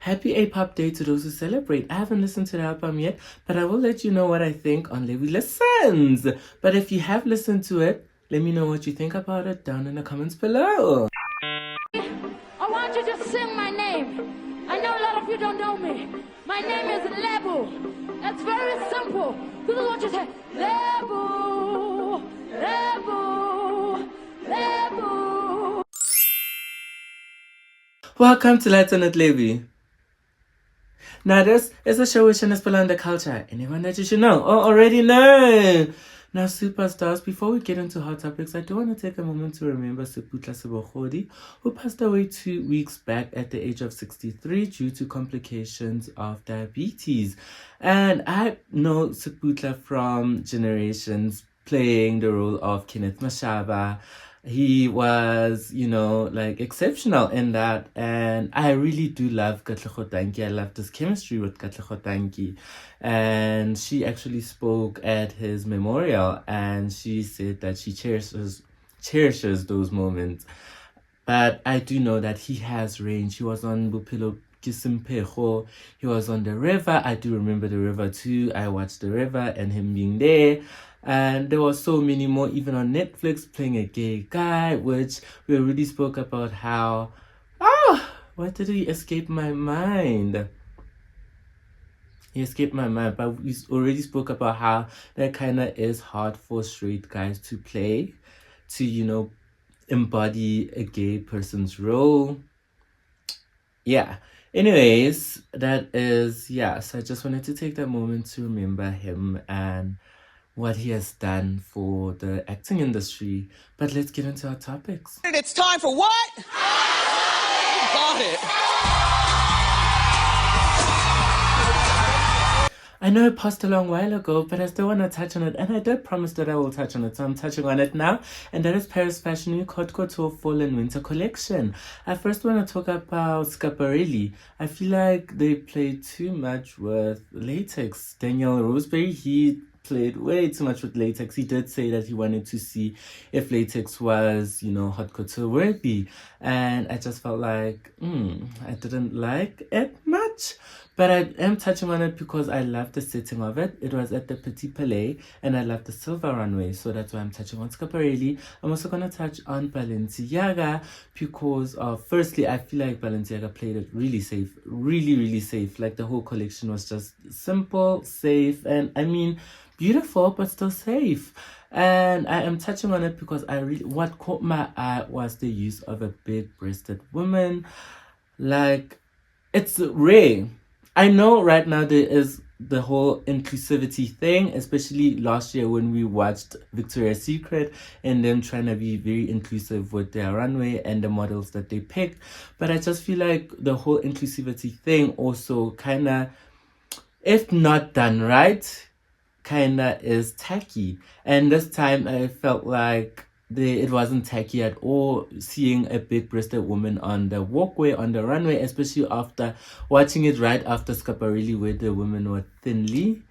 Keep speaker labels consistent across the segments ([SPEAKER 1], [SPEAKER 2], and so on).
[SPEAKER 1] happy A-pop day to those who celebrate. I haven't listened to the album yet, but I will let you know what I think on Lebo Listens. But if you have listened to it, let me know what you think about it down in the comments below.
[SPEAKER 2] I want you to sing my name. I know a lot of you don't know me. My name is Lebo. It's very simple. This is what you say. Lebo, Lebo, Lebo.
[SPEAKER 1] Welcome to Nonhle Thema. Now this is a show which is below the culture. Anyone that you should know or already know. Now, superstars, before we get into hot topics, I do want to take a moment to remember Sebokgodi, who passed away 2 weeks back at the age of 63 due to complications of diabetes. And I know Sebokgodi from generations, playing the role of Kenneth Mashaba. He was, exceptional in that. And I really do love Katlego Tanki. I love this chemistry with Katlego Tanki. And she actually spoke at his memorial and she said that she cherishes those moments. But I do know that he has range. He was on Bupilo Kisimpejo. He was on the river. I do remember the river too. I watched the river and him being there. And there were so many more, even on Netflix, playing a gay guy, which we already spoke about how, why did he escape my mind? He escaped my mind, but we already spoke about how that kind of is hard for straight guys to play, to, embody a gay person's role. Yeah. Anyways, that is, so I just wanted to take that moment to remember him and what he has done for the acting industry. But let's get into our topics.
[SPEAKER 3] It's time for what? Got it.
[SPEAKER 1] I know it passed a long while ago, but I still want to touch on it. And I did promise that I will touch on it, so I'm touching on it now. And that is Paris Fashion Week Haute Couture Fall and Winter Collection. I first want to talk about Schiaparelli. I feel like they played too much with latex. Daniel Roseberry, he played way too much with latex. He did say that he wanted to see if latex was, haute couture worthy. And I just felt like, I didn't like it much. But I am touching on it because I love the setting of it. It was at the Petit Palais and I love the silver runway. So that's why I'm touching on Schiaparelli. I'm also going to touch on Balenciaga because firstly, I feel like Balenciaga played it really safe. Really, really safe. Like the whole collection was just simple, safe, and beautiful, but still safe. And I am touching on it because what caught my eye was the use of a big-breasted woman. Like, it's rare. I know right now there is the whole inclusivity thing, especially last year when we watched Victoria's Secret and them trying to be very inclusive with their runway and the models that they picked. But I just feel like the whole inclusivity thing also kind of, if not done right, kind of is tacky. And this time I felt like it wasn't tacky at all, seeing a big-breasted woman on the walkway, on the runway, especially after watching it right after Schiaparelli where the women were thinly.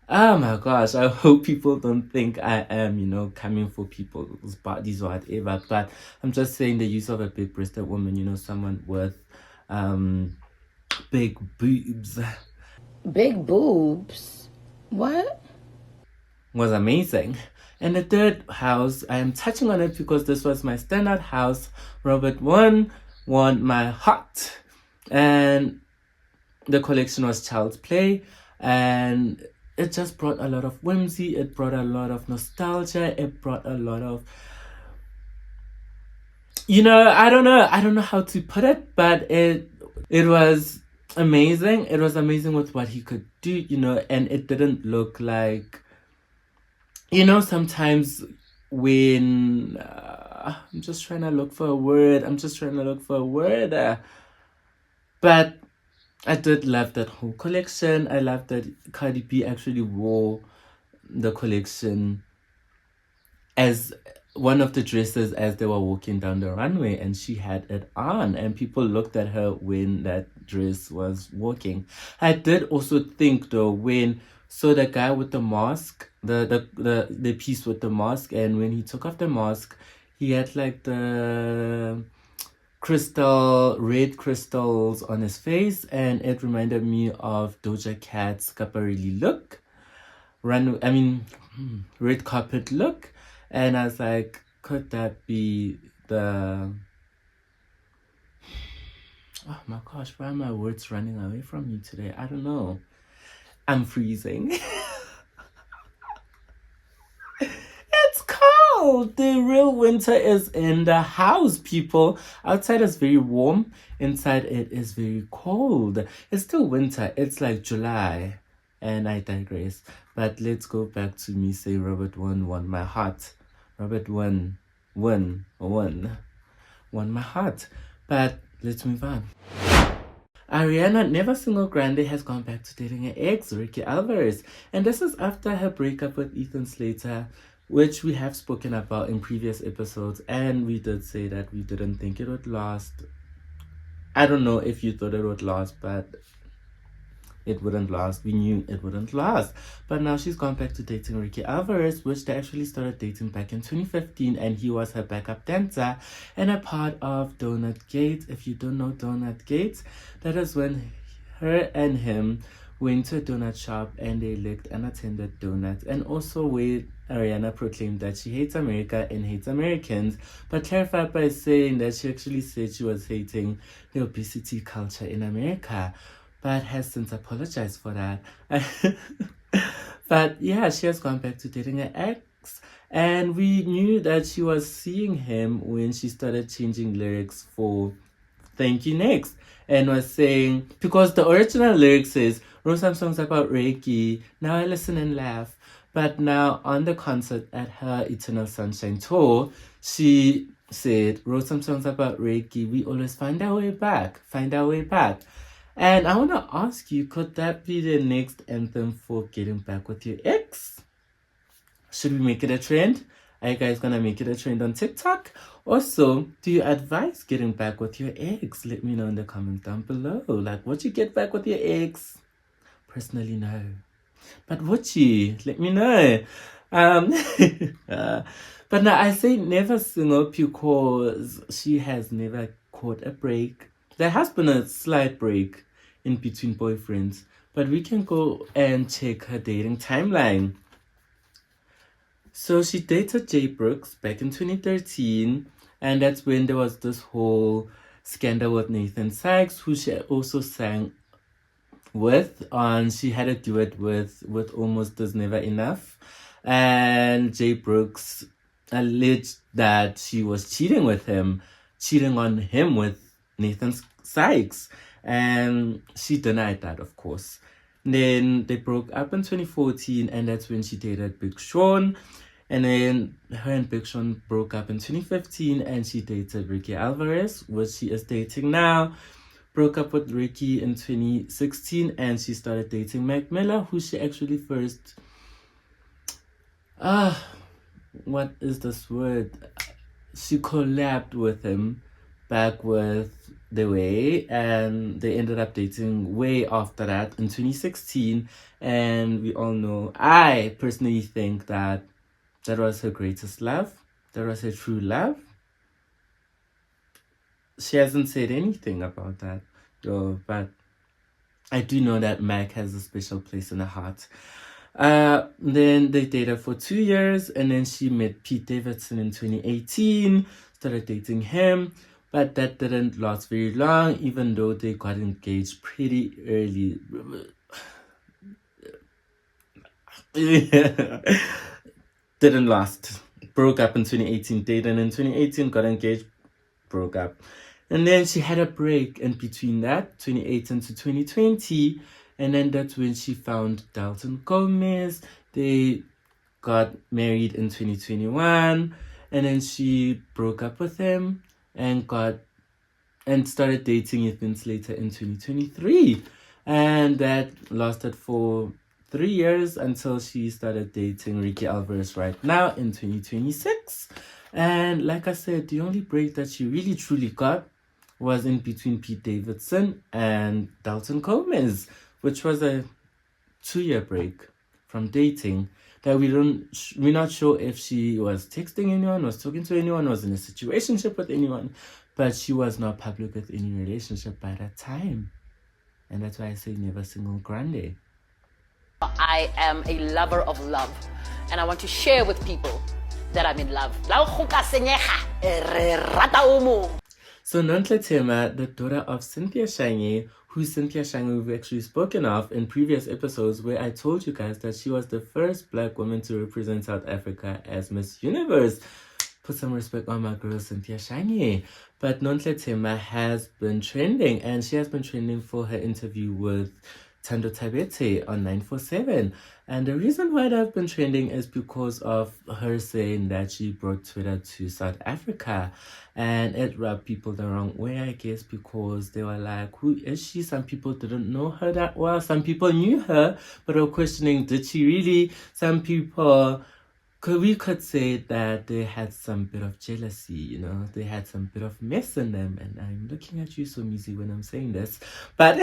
[SPEAKER 1] Oh my gosh, I hope people don't think I am, coming for people's bodies or whatever, but I'm just saying the use of a big-breasted woman, someone with big boobs.
[SPEAKER 4] Big boobs? What?
[SPEAKER 1] Was amazing. And the third house, I am touching on it because this was my standout house. Robert won my heart. And the collection was Child's Play. And it just brought a lot of whimsy. It brought a lot of nostalgia. It brought a lot of, I don't know how to put it, but it was amazing. It was amazing with what he could do, and it didn't look like, sometimes when I'm just trying to look for a word. But I did love that whole collection. I love that Cardi B actually wore the collection as one of the dresses as they were walking down the runway, and she had it on and people looked at her when that dress was walking. I did also think though so the guy with the mask, the piece with the mask, and when he took off the mask, he had like the red crystals on his face, and it reminded me of Doja Cat's Scaparelli look. Red carpet look. And I was like, could that be the... Oh my gosh, why are my words running away from me today? I don't know. I'm freezing. It's cold. The real winter is in the house, people. Outside is very warm. Inside it is very cold. It's still winter. It's like July. And I digress. But let's go back to me saying Robert won my heart. Robert won my heart. But let's move on. Ariana, never single Grande, has gone back to dating her ex, Ricky Alvarez. And this is after her breakup with Ethan Slater, which we have spoken about in previous episodes. And we did say that we didn't think it would last. I don't know if you thought it would last, but it wouldn't last. We knew it wouldn't last. But now she's gone back to dating Ricky Alvarez, which they actually started dating back in 2015, and he was her backup dancer and a part of Donut Gate. If you don't know Donut Gate, that is when her and him went to a donut shop and they licked unattended donuts, and also where Ariana proclaimed that she hates America and hates Americans, but clarified by saying that she actually said she was hating the obesity culture in America, but has since apologized for that. But yeah, she has gone back to dating her ex, and we knew that she was seeing him when she started changing lyrics for Thank You Next, and was saying, because the original lyric says, wrote some songs about Reiki, now I listen and laugh. But now on the concert at her Eternal Sunshine tour, she said, wrote some songs about Reiki, we always find our way back. And I want to ask you, could that be the next anthem for getting back with your ex? Should we make it a trend? Are you guys going to make it a trend on TikTok? Also, do you advise getting back with your ex? Let me know in the comments down below. Like, would you get back with your ex? Personally, no. But would you? Let me know. But now I say never single because she has never caught a break. There has been a slight break in between boyfriends, but we can go and check her dating timeline. So she dated Jay Brooks back in 2013, and that's when there was this whole scandal with Nathan Sykes, who she also sang with. She had a duet with Almost Is Never Enough, and Jay Brooks alleged that she was cheating on him with Nathan Sykes, and she denied that, of course. Then they broke up in 2014, and that's when she dated Big Sean. And then her and Big Sean broke up in 2015, and she dated Ricky Alvarez, which she is dating now. Broke up with Ricky in 2016, and she started dating Mac Miller, who she actually first... what is this word? She collabed with him back with The Way, and they ended up dating way after that in 2016. And we all know, I personally think that was her greatest love. That was her true love. She hasn't said anything about that, though, but I do know that Mac has a special place in her heart. Then they dated for 2 years, and then she met Pete Davidson in 2018, started dating him, but that didn't last very long, even though they got engaged pretty early. Didn't last. Broke up in 2018, dated in 2018, got engaged, broke up. And then she had a break in between that, 2018 to 2020. And then that's when she found Dalton Gomez. They got married in 2021. And then she broke up with him and started dating Ethan Slater in 2023. And that lasted for 3 years until she started dating Ricky Alvarez right now in 2026. And like I said, the only break that she really truly got was in between Pete Davidson and Dalton Gomez, which was a 2-year break from dating that we're not sure if she was texting anyone, was talking to anyone, was in a situationship with anyone. but she was not public with any relationship by that time. And that's why I say never single grande.
[SPEAKER 3] I am a lover of love, and I want to share with people that I'm in love.
[SPEAKER 1] So Nonhle Thema, the daughter of Cynthia Shange, who Cynthia Shange we've actually spoken of in previous episodes, where I told you guys that she was the first black woman to represent South Africa as Miss Universe. Put some respect on my girl Cynthia Shange. But Nonhle Thema has been trending, and she has been trending for her interview with Tando Tabete on 947. And the reason why they've been trending is because of her saying that she brought Twitter to South Africa. And it rubbed people the wrong way, I guess, because they were like, who is she? Some people didn't know her that well. Some people knew her, but were questioning, did she really? Some people, we could say that they had some bit of jealousy, you know, they had some bit of mess in them. And I'm looking at you so easy when I'm saying this. But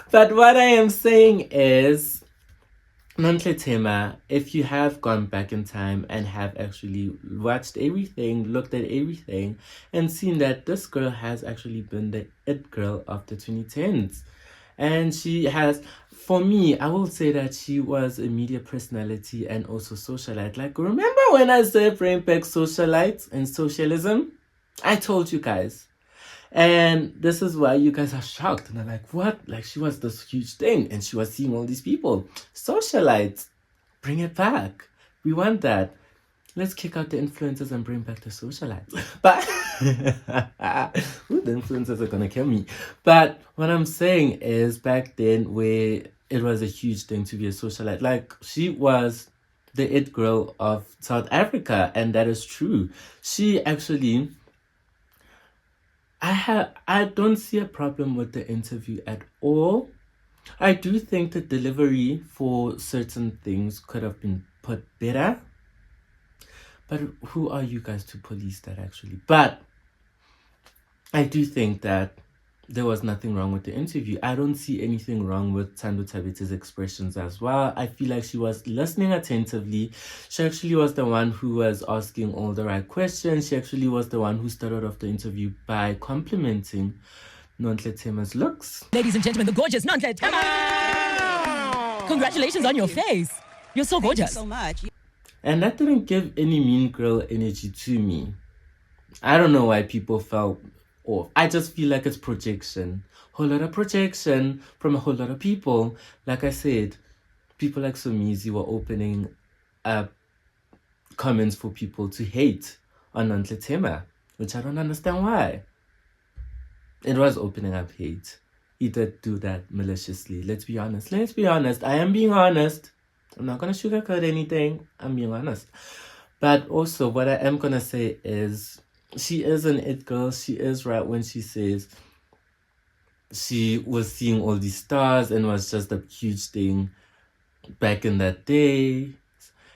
[SPEAKER 1] but what I am saying is, Nonhle Thema, if you have gone back in time and have actually watched everything, looked at everything, and seen that this girl has actually been the it girl of the 2010s. And she has, for me, I will say that she was a media personality and also socialite. Like, remember when I said bring back socialites and socialism? I told you guys. And this is why you guys are shocked. And I'm like, what? Like, she was this huge thing and she was seeing all these people. Socialites, bring it back. We want that. Let's kick out the influencers and bring back the socialites. But ooh, the influencers are gonna kill me. But what I'm saying is, back then where it was a huge thing to be a socialite, like, she was the it girl of South Africa, and that is true. She actually, I don't see a problem with the interview at all. I do think the delivery for certain things could have been put better. But who are you guys to police that, actually? But I do think that there was nothing wrong with the interview. I don't see anything wrong with Tando Tabete's expressions as well. I feel like she was listening attentively. She actually was the one who was asking all the right questions. She actually was the one who started off the interview by complimenting Nonhle Thema's looks.
[SPEAKER 5] Ladies and gentlemen, the gorgeous Nonhle Thema! Congratulations on your face. You're so gorgeous.
[SPEAKER 3] Thank you so much.
[SPEAKER 1] And that didn't give any mean girl energy to me. I don't know why people felt off. I just feel like it's projection. Whole lot of projection from a whole lot of people. Like I said, people like Somizi were opening up comments for people to hate on Nonhle Thema, which I don't understand why. It was opening up hate. He did do that maliciously. Let's be honest. Let's be honest. I am being honest. I'm not going to sugarcoat anything. I'm being honest. But also, what I am going to say is, she is an it girl. She is right when she says she was seeing all these stars and was just a huge thing back in that day.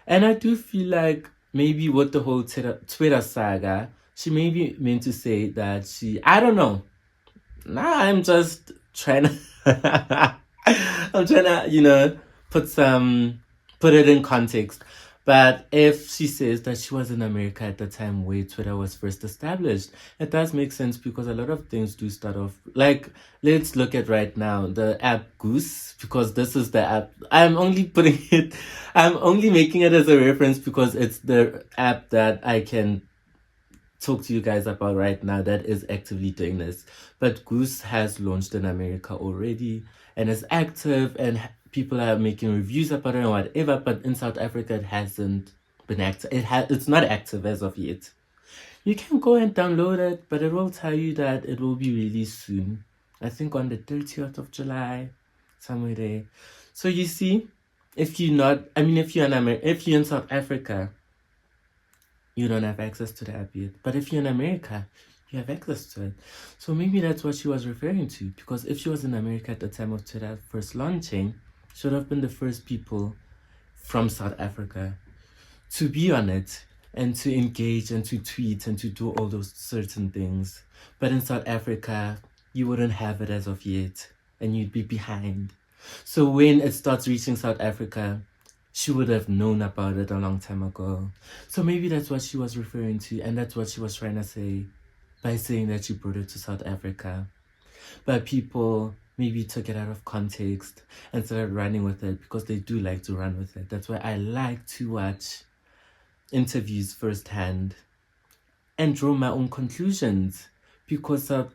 [SPEAKER 1] And I do feel like maybe with the whole Twitter saga, she may be meant to say that she, I don't know. Nah, I'm just trying to, I'm trying to, you know, put it in context. But if she says that she was in America at the time where Twitter was first established, it does make sense, because a lot of things do start off, like, let's look at right now, the app Goose, because this is the app. I'm only making it as a reference because it's the app that I can talk to you guys about right now that is actively doing this. But Goose has launched in America already and is active, and people are making reviews about it and whatever, but in South Africa it hasn't been active. It's not active as of yet. You can go and download it, but it will tell you that it will be released soon. I think on the 30th of July, somewhere there. So you see, if you're in South Africa, you don't have access to the app yet. But if you're in America, you have access to it. So maybe that's what she was referring to, because if she was in America at the time of Twitter first launching, should have been the first people from South Africa to be on it and to engage and to tweet and to do all those certain things. But in South Africa, you wouldn't have it as of yet, and you'd be behind. So when it starts reaching South Africa, she would have known about it a long time ago. So maybe that's what she was referring to, and that's what she was trying to say by saying that she brought it to South Africa. But people maybe took it out of context and started running with it because they do like to run with it. That's why I like to watch interviews firsthand and draw my own conclusions. Because I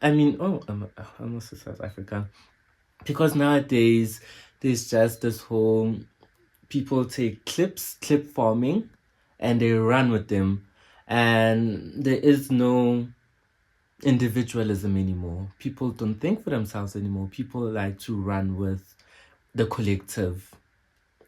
[SPEAKER 1] almost said South Africa. Because nowadays there's just this whole people take clip farming and they run with them, and there is no individualism anymore. People don't think for themselves anymore. People like to run with the collective.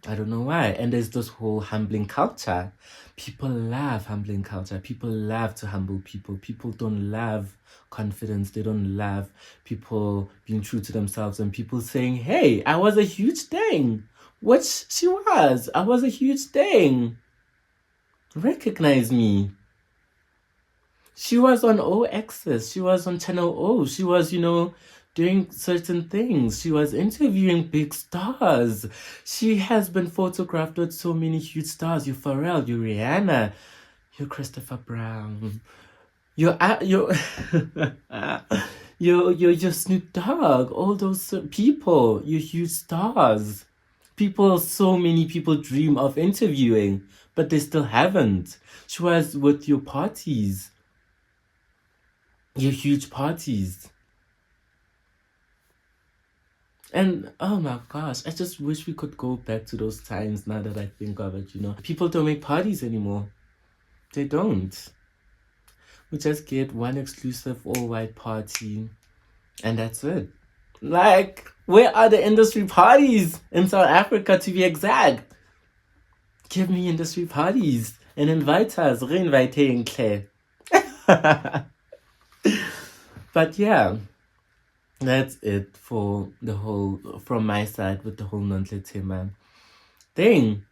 [SPEAKER 1] I don't know why. And there's this whole humbling culture. People love humbling culture. People love to humble people. People don't love confidence. They don't love people being true to themselves and people saying, hey, I was a huge thing. Which she was. I was a huge thing. Recognize me. She was on Exes. She was on Channel O. She was, doing certain things. She was interviewing big stars. She has been photographed with so many huge stars. You're Pharrell, you're Ariana, you're Christopher Brown, you're you're Snoop Dogg. All those people, you're huge stars. So many people dream of interviewing, but they still haven't. She was with your parties. Your huge parties. And oh my gosh, I just wish we could go back to those times now that I think of it, People don't make parties anymore. They don't. We just get one exclusive all-white party and that's it. Like, where are the industry parties in South Africa, to be exact? Give me industry parties and invite us. Re-invite Claire. But yeah, that's it for the whole, from my side with the whole Nonhle Thema thing.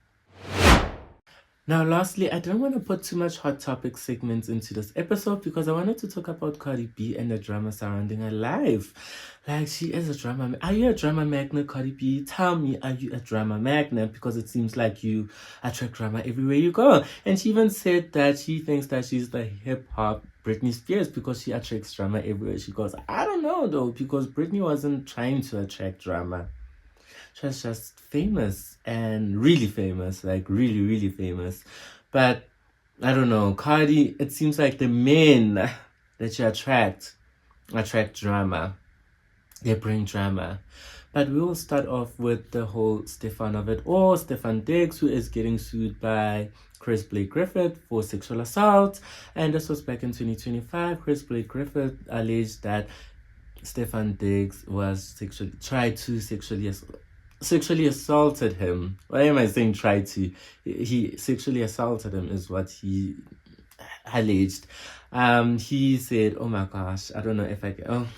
[SPEAKER 1] Now, lastly, I don't want to put too much hot topic segments into this episode because I wanted to talk about Cardi B and the drama surrounding her life. Like, she is a drama. Are you a drama magnet, Cardi B? Tell me, are you a drama magnet? Because it seems like you attract drama everywhere you go. And she even said that she thinks that she's the hip-hop Britney Spears because she attracts drama everywhere she goes. I don't know, though, because Britney wasn't trying to attract drama. She was just famous and really famous, like really, really famous. But I don't know, Cardi, it seems like the men that you attract drama. They bring drama. But we will start off with the whole Stefan of it all. Stefan Diggs, who is getting sued by Chris Blake Griffith for sexual assault. And this was back in 2025. Chris Blake Griffith alleged that Stefan Diggs was tried to sexually assaulted him. Why am I saying tried to? He sexually assaulted him is what he alleged. He said, oh my gosh, I don't know if I can...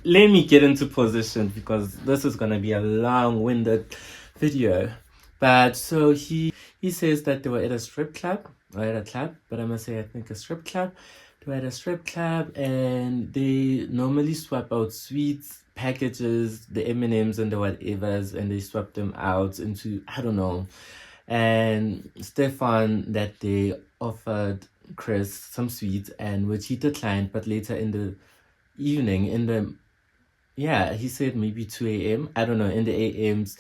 [SPEAKER 1] let me get into position because this is going to be a long-winded video. But so he says that they were at a strip club, or at a club, but I must say I think a strip club. They were at a strip club and they normally swap out sweets, packages, the M&Ms and the whatevers, and they swap them out into, I don't know. And Stefan that day offered Chris some sweets, and which he declined, but later in the evening, he said maybe 2 a.m. I don't know, in the AMs,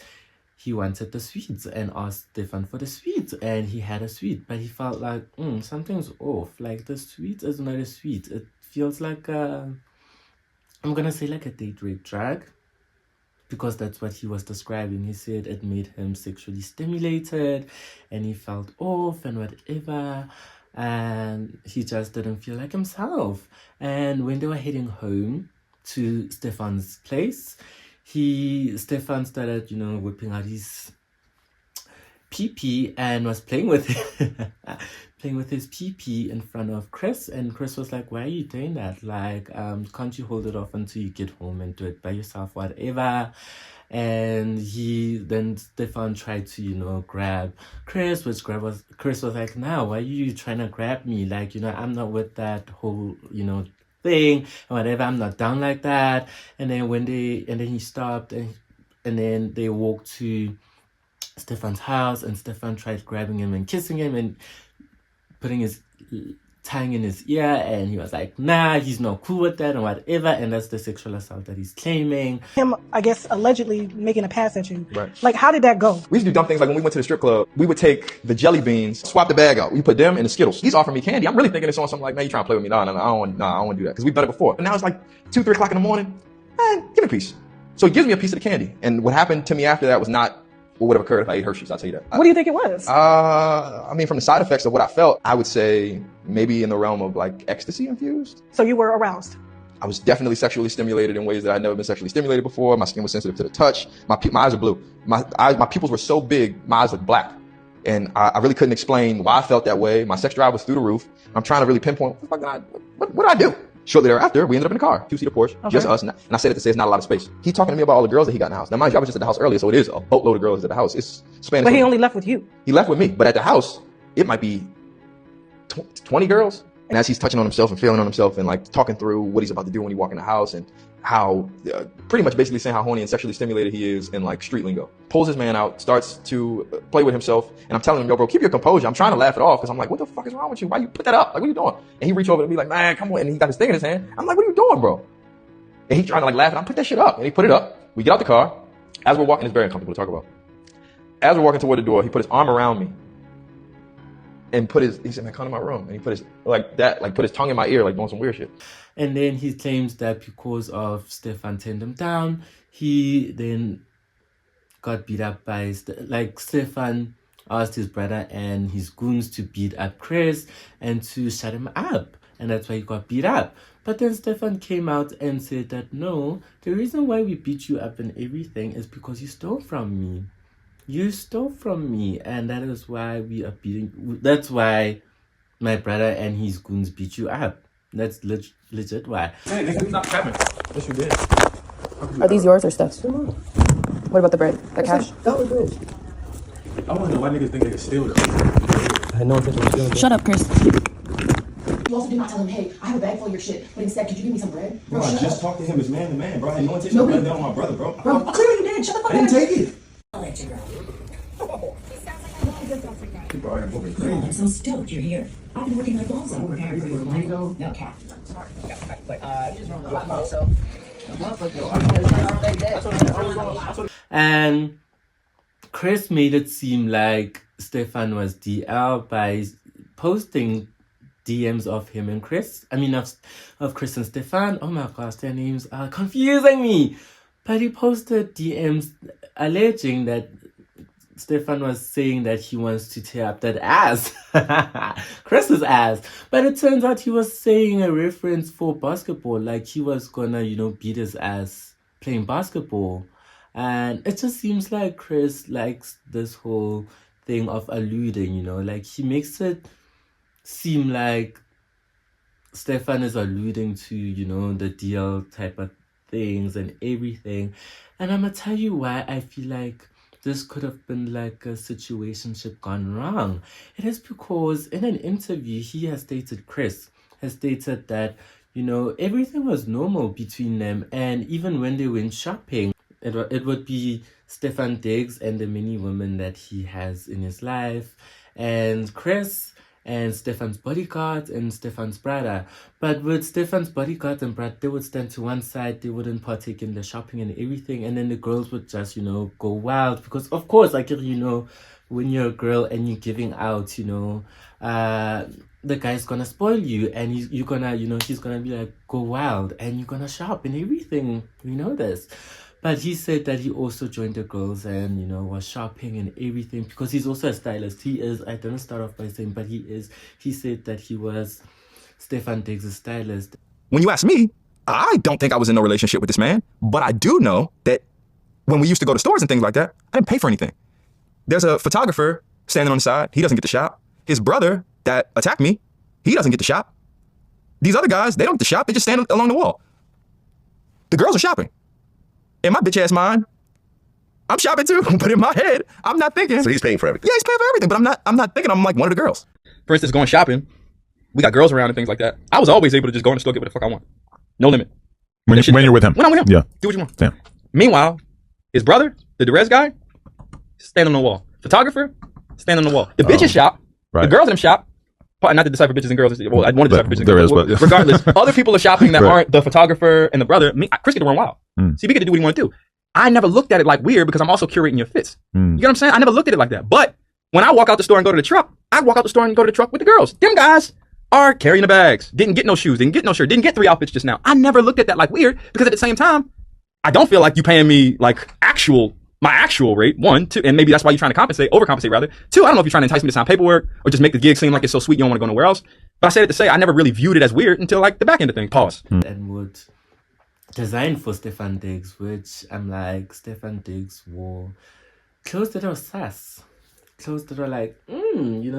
[SPEAKER 1] he wanted the sweets and asked Stefan for the sweets, and he had a sweet, but he felt like, something's off. Like, the sweet is not a sweet. It feels like I'm gonna say like a date rape drug, because that's what he was describing. He said it made him sexually stimulated, and he felt off and whatever, and he just didn't feel like himself. And when they were heading home to Stefan's place, Stefan started, whipping out his pee-pee and was playing with his pee-pee in front of Chris. And Chris was like, why are you doing that? Like, can't you hold it off until you get home and do it by yourself, whatever? And then Stefan tried to, grab Chris, which Chris was like, no, why are you trying to grab me? Like, I'm not with that whole, thing and whatever. I'm not down like that. And then he stopped and then they walked to Stefan's house, and Stefan tried grabbing him and kissing him and putting his tongue in his ear, and he was like, nah, he's not cool with that and whatever, and that's the sexual assault that he's claiming.
[SPEAKER 6] Him, I guess, allegedly making a pass at you.
[SPEAKER 7] Right.
[SPEAKER 6] Like, how did that go?
[SPEAKER 7] We used to do dumb things like when we went to the strip club, we would take the jelly beans, swap the bag out. We put them in the Skittles. He's offering me candy. I'm really thinking it's on something like, man, you trying to play with me? No, I don't want to do that, because we've done it before. But now it's like 2, 3 o'clock in the morning. Man, give me a piece. So he gives me a piece of the candy. And what happened to me after that was not what would have occurred if I ate Hershey's, I'll tell you that.
[SPEAKER 6] What do you think it was?
[SPEAKER 7] I mean, from the side effects of what I felt, I would say maybe in the realm of like ecstasy infused.
[SPEAKER 6] So you were aroused?
[SPEAKER 7] I was definitely sexually stimulated in ways that I'd never been sexually stimulated before. My skin was sensitive to the touch. My eyes are blue. My pupils were so big, my eyes looked black. And I really couldn't explain why I felt that way. My sex drive was through the roof. I'm trying to really pinpoint, what did I do? Shortly thereafter, we ended up in a car, 2-seater Porsche, just us. And I said it to say it's not a lot of space. He's talking to me about all the girls that he got in the house. Now, mind you, I was just at the house earlier, so it is a boatload of girls at the house. It's Spanish.
[SPEAKER 6] But he only left with you.
[SPEAKER 7] He left with me, but at the house, it might be 20 girls. And as he's touching on himself and feeling on himself and like talking through what he's about to do when he walk in the house and how pretty much basically saying how horny and sexually stimulated he is in like street lingo. Pulls his man out, starts to play with himself. And I'm telling him, yo, bro, keep your composure. I'm trying to laugh it off because I'm like, what the fuck is wrong with you? Why you put that up? Like, what are you doing? And he reach over to me like, man, come on. And he got his thing in his hand. I'm like, what are you doing, bro? And he's trying to like laugh. And I put that shit up. And he put it up. We get out the car. As we're walking, it's very uncomfortable to talk about. As we're walking toward the door, he put his arm around me. And he said, man, come to my room. And he put his, put his tongue in my ear, like doing some weird shit.
[SPEAKER 1] And then he claims that because of Stefan turned him down, he then got beat up by, Stefan asked his brother and his goons to beat up Chris and to shut him up. And that's why he got beat up. But then Stefan came out and said that, no, the reason why we beat you up and everything is because you stole from me. You stole from me, and that is why we are beating. That's why my brother and his goons beat you up. That's legit why.
[SPEAKER 7] Hey, nigga, stop capping. Yes, you did.
[SPEAKER 8] Are these yours or Steph's? What about the bread? The cash?
[SPEAKER 7] That was good. I want to know why niggas think they can steal them. I had no intention of stealing.
[SPEAKER 8] Shut up, Chris.
[SPEAKER 9] You also did not tell him, hey, I have a bag full of your shit, but instead, could you give me some bread?
[SPEAKER 7] Bro, I just talked to him as man to man, bro. I had no intention of letting down my brother, bro.
[SPEAKER 9] Bro, clearly you did. Shut the fuck up.
[SPEAKER 7] I didn't take it.
[SPEAKER 9] I'll let you, girl.
[SPEAKER 7] Bro,
[SPEAKER 9] I'm so stoked you're here. I've been working my balls off preparing for your life. No cap.
[SPEAKER 1] And Chris made it seem like Stefan was DL by posting DMs of him and Chris. I mean, of Chris and Stefan. Oh my gosh, their names are confusing me. But he posted DMs alleging that Stefan was saying that he wants to tear up that ass. Chris's ass. But it turns out he was saying a reference for basketball. Like he was gonna, beat his ass playing basketball. And it just seems like Chris likes this whole thing of alluding, like he makes it seem like Stefan is alluding to, the deal type of things and everything. And I'm gonna tell you why I feel like this could have been like a situationship gone wrong. It is because in an interview, Chris has stated that, everything was normal between them. And even when they went shopping, it would be Stefan Diggs and the many women that he has in his life, and Chris and Stefan's bodyguards and Stefan's brother. But with Stefan's bodyguards and brother, they would stand to one side, they wouldn't partake in the shopping and everything, and then the girls would just, go wild. Because, of course, when you're a girl and you're giving out, the guy's gonna spoil you, and you're gonna, he's gonna be like, go wild, and you're gonna shop and everything. We know this. But he said that he also joined the girls and, was shopping and everything because he's also a stylist. I didn't start off by saying, but he said that he was Stefan Diggs' stylist.
[SPEAKER 7] When you ask me, I don't think I was in no relationship with this man, but I do know that when we used to go to stores and things like that, I didn't pay for anything. There's a photographer standing on the side. He doesn't get to shop. His brother that attacked me, he doesn't get to shop. These other guys, they don't get to shop. They just stand along the wall. The girls are shopping. In my bitch ass mind, I'm shopping too, but in my head, I'm not thinking.
[SPEAKER 10] So he's paying for everything.
[SPEAKER 7] Yeah, he's paying for everything, but I'm not thinking I'm like one of the girls. For instance, going shopping, we got girls around and things like that. I was always able to just go in the store, get what the fuck I want. No limit.
[SPEAKER 10] When you're with him.
[SPEAKER 7] When I'm with him.
[SPEAKER 10] Yeah.
[SPEAKER 7] Do what you want.
[SPEAKER 10] Yeah.
[SPEAKER 7] Meanwhile, his brother, the Derez guy, stand on the wall. Photographer, stand on the wall. The bitches shop.
[SPEAKER 10] Right.
[SPEAKER 7] The girls in them shop. Not to decipher bitches and girls. Well, I wanted to decipher bitches and
[SPEAKER 10] there
[SPEAKER 7] girls.
[SPEAKER 10] is, but
[SPEAKER 7] regardless, other people are shopping that
[SPEAKER 10] Right.
[SPEAKER 7] aren't the photographer and the brother. Chris get to run wild. See, we get to do what he want to do. I never looked at it like weird because I'm also curating your fits. You know what I'm saying? I never looked at it like that. But when I walk out the store and go to the truck, I walk out the store and go to the truck with the girls. Them guys are carrying the bags. Didn't get no shoes. Didn't get no shirt. Didn't get 3 outfits just now. I never looked at that like weird because at the same time, I don't feel like you paying me like my actual rate, 1, 2, and maybe that's why you're trying to overcompensate rather. 2, I don't know if you're trying to entice me to sign paperwork or just make the gig seem like it's so sweet you don't want to go nowhere else. But I said it to say I never really viewed it as weird until like the back end of things. Pause.
[SPEAKER 1] And would design for Stefan Diggs, which I'm like, Stefan Diggs wore clothes that are sus. Clothes that are like,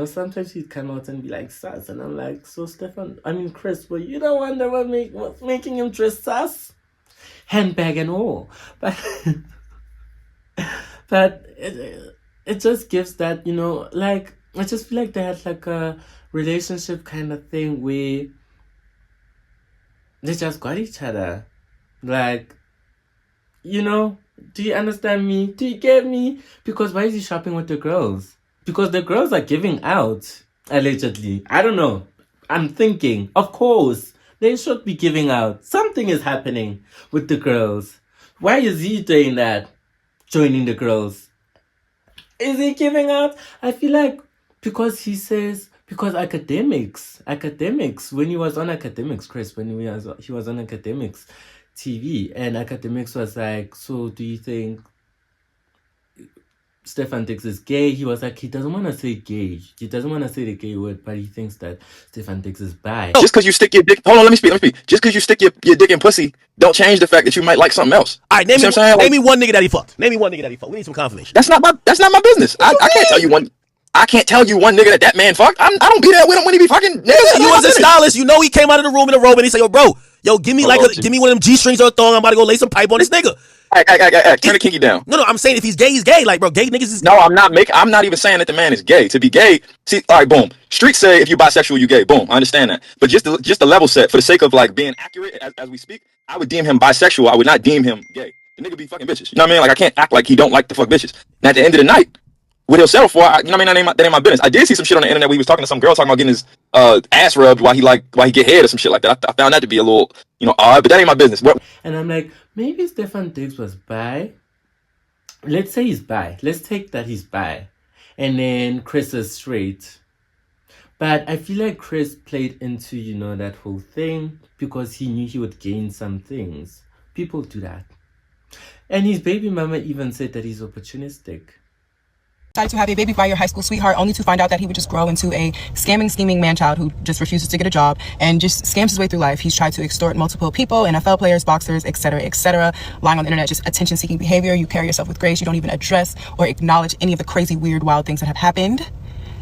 [SPEAKER 1] sometimes he'd come out and be like sus. And I'm like, so Chris, well, you don't wonder what's making him dress sus? Handbag and all. But it just gives that, like, I just feel like they had like a relationship kind of thing where they just got each other. Like, do you understand me? Do you get me? Because why is he shopping with the girls? Because the girls are giving out, allegedly. I don't know. I'm thinking, of course, they should be giving out. Something is happening with the girls. Why is he doing that? Joining the girls. Is he giving out? I feel like because academics, when he was on academics, Chris, when he was on academics TV, and academics was like, so do you think Stefan Diggs is gay? He was like, he doesn't want to say gay. He doesn't want to say the gay word, but he thinks that Stefan Diggs is bi.
[SPEAKER 7] Just because you stick your dick, hold on, let me speak. Just because you stick your dick in pussy, don't change the fact that you might like something else.
[SPEAKER 11] All right, name me one nigga that he fucked. Name me one nigga that he fucked. We need some confirmation.
[SPEAKER 7] That's not my business. I can't tell you one. I can't tell you one nigga that man fucked. I don't be there with him when he be fucking.
[SPEAKER 11] You was a stylist. You know he came out of the room in a robe and he said, "Yo, bro, give me one of them G strings or a thong. I'm about to go lay some pipe on this nigga."
[SPEAKER 7] Turn the kinky down.
[SPEAKER 11] No, I'm saying if he's gay, he's gay. Like, bro, gay niggas is.
[SPEAKER 7] No, I'm not even saying that the man is gay. To be gay, see, all right, boom. Streets say if you're bisexual, you gay. Boom, I understand that. But just the level set for the sake of like being accurate as we speak, I would deem him bisexual. I would not deem him gay. The nigga be fucking bitches. You know what I mean? Like I can't act like he don't like to fuck bitches. And at the end of the night, what he'll settle for, you know what I mean? That ain't my business. I did see some shit on the internet where he was talking to some girl talking about getting his ass rubbed while he get head or some shit like that. I found that to be a little, odd, but that ain't my business.
[SPEAKER 1] And I'm like, maybe Stefan Diggs was bi. Let's say he's bi. Let's take that he's bi. And then Chris is straight. But I feel like Chris played into, that whole thing because he knew he would gain some things. People do that. And his baby mama even said that he's opportunistic.
[SPEAKER 8] Decided to have a baby by your high school sweetheart only to find out that he would just grow into a scamming, scheming man-child who just refuses to get a job and just scams his way through life. He's tried to extort multiple people, NFL players, boxers, etc., lying on the internet, just attention-seeking behavior. You carry yourself with grace. You don't even address or acknowledge any of the crazy, weird, wild things that have happened.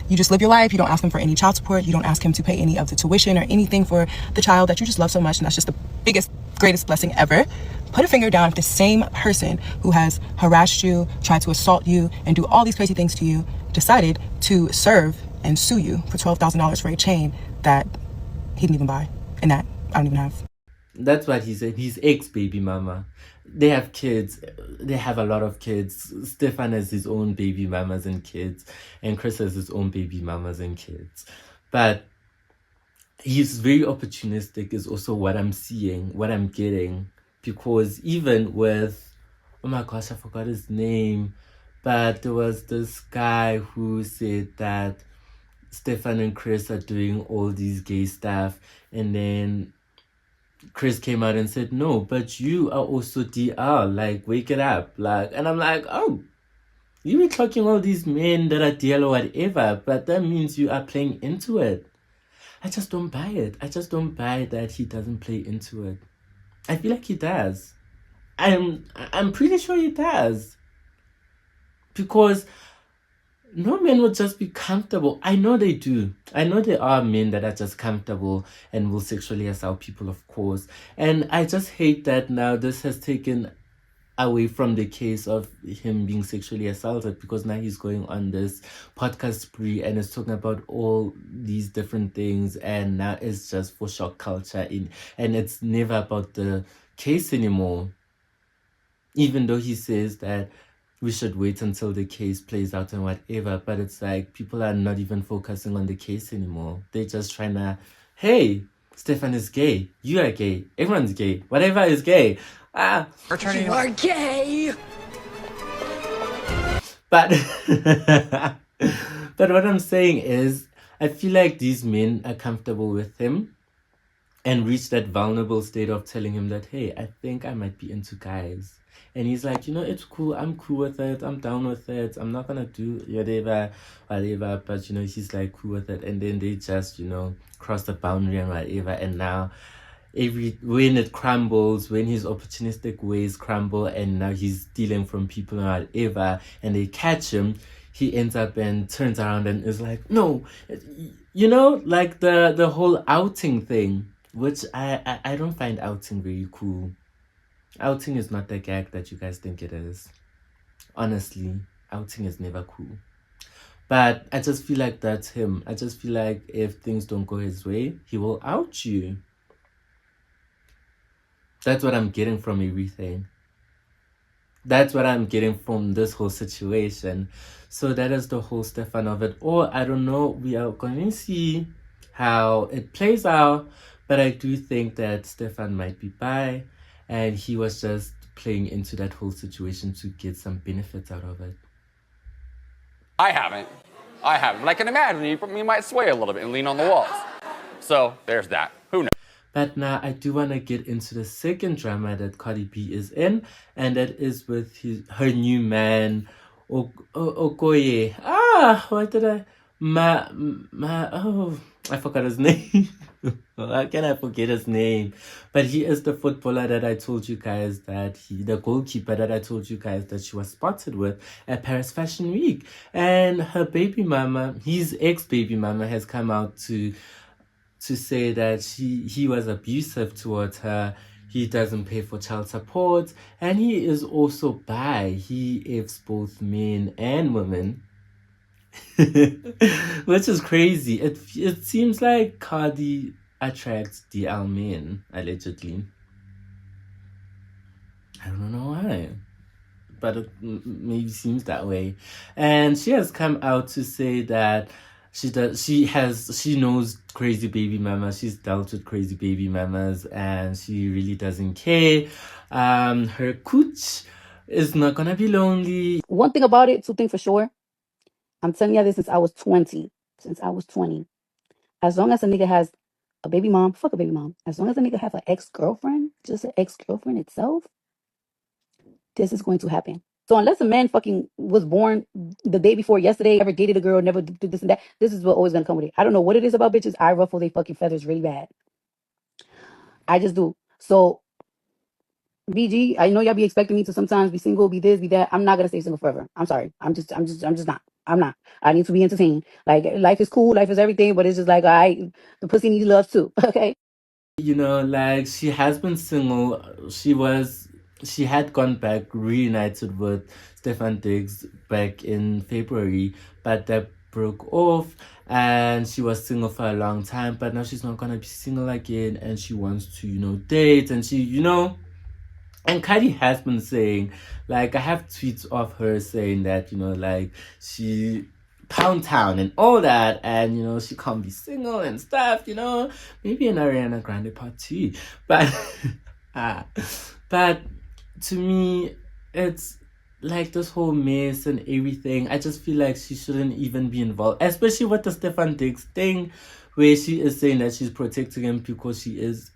[SPEAKER 8] You just live your life. You don't ask him for any child support. You don't ask him to pay any of the tuition or anything for the child that you just love so much, and that's just the biggest, greatest blessing ever. Put a finger down if the same person who has harassed you, tried to assault you, and do all these crazy things to you decided to serve and sue you for $12,000 for a chain that he didn't even buy and that I don't even have.
[SPEAKER 1] That's what he said. His ex-baby mama. They have kids. They have a lot of kids. Stefan has his own baby mamas and kids. And Chris has his own baby mamas and kids. But he's very opportunistic is also what I'm seeing, what I'm getting. Because even with, oh my gosh, I forgot his name. But there was this guy who said that Stefan and Chris are doing all these gay stuff. And then Chris came out and said, no, but you are also DR, like, wake it up. Like, and I'm like, oh, you be clocking all these men that are DR or whatever, but that means you are playing into it. I just don't buy it. I just don't buy that he doesn't play into it. I feel like he does. I'm pretty sure he does. Because no man would just be comfortable. I know they do. I know there are men that are just comfortable and will sexually assault people, of course. And I just hate that now this has taken away from the case of him being sexually assaulted, because now he's going on this podcast spree and is talking about all these different things, and now it's just for shock culture and it's never about the case anymore. Even though he says that we should wait until the case plays out and whatever. But it's like people are not even focusing on the case anymore. They're just trying to, hey, Stefan is gay. You are gay. Everyone's gay. Whatever is gay.
[SPEAKER 2] You are gay.
[SPEAKER 1] But but what I'm saying is, I feel like these men are comfortable with him and reach that vulnerable state of telling him that, hey, I think I might be into guys. And he's like, it's cool. I'm cool with it. I'm down with it. I'm not going to do whatever. But, he's like cool with it. And then they just, cross the boundary and whatever. And now when it crumbles, when his opportunistic ways crumble and now he's stealing from people and whatever, and they catch him, he ends up and turns around and is like, no, like the whole outing thing, which I don't find outing very cool. Outing is not the gag that you guys think it is. Honestly, outing is never cool. But I just feel like that's him. I just feel like if things don't go his way, he will out you. That's what I'm getting from everything. That's what I'm getting from this whole situation. So that is the whole Stefan of it. Or I don't know. We are going to see how it plays out. But I do think that Stefan might be bi. And he was just playing into that whole situation to get some benefits out of it.
[SPEAKER 10] I haven't. But I can imagine you might sway a little bit and lean on the walls. So there's that. Who knows?
[SPEAKER 1] But now I do want to get into the second drama that Cardi B is in, and that is with her new man, Okoye. What did I? I forgot his name. How can I forget his name? But he is the footballer that I told you guys the goalkeeper that I told you guys that she was spotted with at Paris Fashion Week. And her baby mama, his ex-baby mama, has come out to say that he was abusive towards her. He doesn't pay for child support, and he is also bi. He F's both men and women. Which is crazy. It seems like Cardi attracts DL men, allegedly. I don't know why, but it maybe seems that way. And she has come out to say that she knows crazy baby mamas. She's dealt with crazy baby mamas, and she really doesn't care. Her cooch is not gonna be lonely.
[SPEAKER 12] One thing about it, two things for sure. I'm telling you this since I was 20. As long as a nigga has a baby mom, fuck a baby mom. As long as a nigga have an ex-girlfriend, just an ex-girlfriend itself, this is going to happen. So unless a man fucking was born the day before yesterday, never dated a girl, never did this and that, this is what always gonna come with it. I don't know what it is about bitches. I ruffle their fucking feathers really bad. I just do. So BG, I know y'all be expecting me to sometimes be single, be this, be that. I'm not gonna stay single forever. I'm sorry. I'm just not. I'm not. I need to be entertained. Like life is cool, life is everything, but it's just like the pussy needs love too. Okay.
[SPEAKER 1] Like she has been single. She had gone back, reunited with Stefan Diggs back in February, but that broke off, and she was single for a long time. But now she's not gonna be single again, and she wants to date, and she and Cardi has been saying, like, I have tweets of her saying that like she Pound Town and all that, and she can't be single and stuff, maybe an Ariana Grande part 2, but but to me it's like this whole mess and everything. I just feel like she shouldn't even be involved, especially with the Stefan Diggs thing, where she is saying that she's protecting him because he is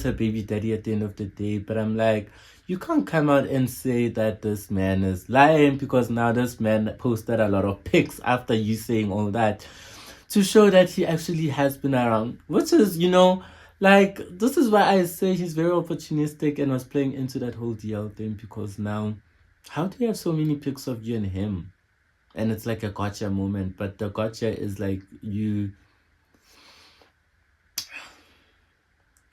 [SPEAKER 1] her baby daddy at the end of the day. But I'm like, you can't come out and say that this man is lying, because now this man posted a lot of pics after you saying all that to show that he actually has been around, which is, like, this is why I say he's very opportunistic and was playing into that whole DL thing, because now, how do you have so many pics of you and him? And it's like a gotcha moment, but the gotcha is like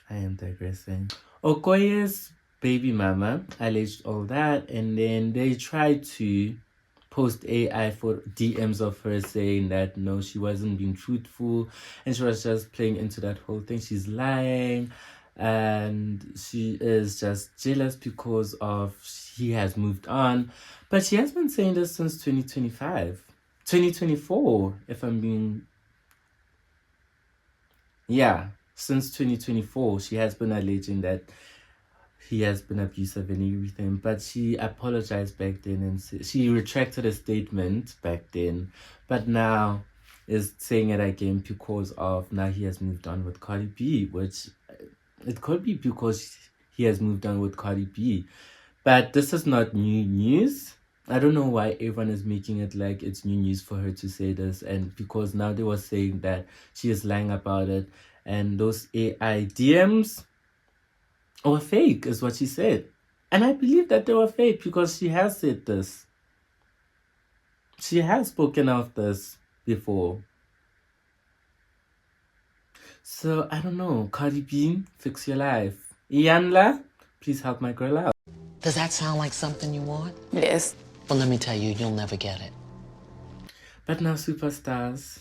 [SPEAKER 1] I am digressing. Okoye's baby mama alleged all that, and then they tried to post AI for DMs of her saying that no, she wasn't being truthful, and she was just playing into that whole thing. She's lying. and she is just jealous because of he has moved on. But she has been saying this since 2024, if I'm being... Yeah, since 2024, she has been alleging that he has been abusive and everything, but she apologized back then and she retracted a statement back then, but now is saying it again because of now he has moved on with Cardi B, which it could be because he has moved on with Cardi B, but this is not new news. I don't know why everyone is making it like it's new news for her to say this, and because now they were saying that she is lying about it, and those AI DMs were fake, is what she said. And I believe that they were fake because she has said this. She has spoken of this before. So, I don't know. Cardi B, fix your life. Nonhle, please help my girl out.
[SPEAKER 13] Does that sound like something you want?
[SPEAKER 4] Yes.
[SPEAKER 13] Well, let me tell you, you'll never get it.
[SPEAKER 1] But now, superstars,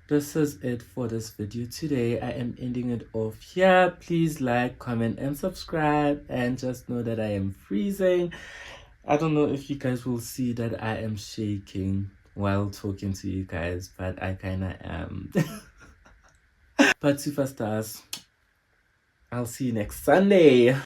[SPEAKER 1] this is it for this video today. I am ending it off here. Please like, comment, and subscribe. And just know that I am freezing. I don't know if you guys will see that I am shaking while talking to you guys, but I kind of am. But superstars, I'll see you next Sunday.